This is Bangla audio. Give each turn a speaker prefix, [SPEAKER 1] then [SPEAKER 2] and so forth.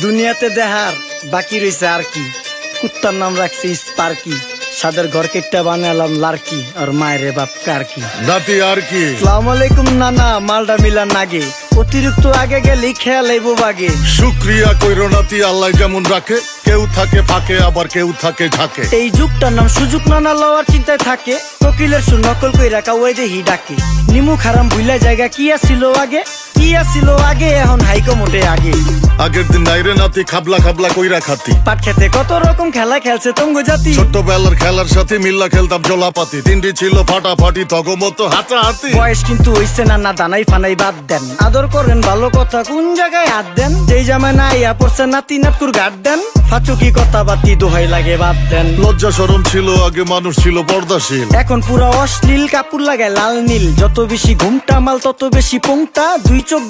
[SPEAKER 1] দুনিয়াতে দেহার বাকি রয়েছে আর কি। কুত্তার নাম রাখছে স্পার্কি, সাদের ঘর কেটটা বানালাম লার্কি, আর মায়ের বাপ কারকি।
[SPEAKER 2] নাতি আর কি?
[SPEAKER 1] আসসালামু আলাইকুম নানা, মালডা মিলা নাগে, অতিরিক্ত আগে গেলে খেয়াল আইবো বাগে।
[SPEAKER 2] শুক্রিয়া কইরো নাতি, আল্লাহ যেমন রাখে, কেউ থাকে ফাঁকে আবার কেউ থাকে ঝাঁকে।
[SPEAKER 1] এই যুগটার নাম সুযোগ নানা লওয়ার চিন্তায় থাকে, কোকিলের সুর নকল কইরা কাউয়াই দেহি ডাকে। নিমু খারাম ভুইলা জায়গা কি আসিল আগে, কি আসিল আগে, এখন হাইকো মোটে আগে।
[SPEAKER 2] আগের দিন নাইরে নাতি খাবলা খাবলা কইরা খাতি,
[SPEAKER 1] পাট খেতে কত রকম খেলা খেলছে তঙ্গ জাতি।
[SPEAKER 2] ছোট্টবেলার খেলার সাথে মিল্লা খেলতাম জলাপাতি, তিনটি ছিল ফাটাফাটি তগমতো হাতাহাতি।
[SPEAKER 1] বয়স কিন্তু হইছে না দানাই ফানাই বাদ দেন, আদর করেন ভালো কথা কোন জায়গায় হাত দেন। যেই জামায় না ইয়া পড়ছে নাতি নাতকুর গাট দেন, ফাচুকি কথা বাতি দোহাই লাগে বাদ দেন।
[SPEAKER 2] লজ্জা শরম ছিল আগে, মানুষ ছিল পর্দাশীল,
[SPEAKER 1] এখন পুরো অশ্লীল কাপড় লাগায় লাল নীল। যত বেশি ঘুমটা মাল তত বেশি পোংটা, দুই চোখ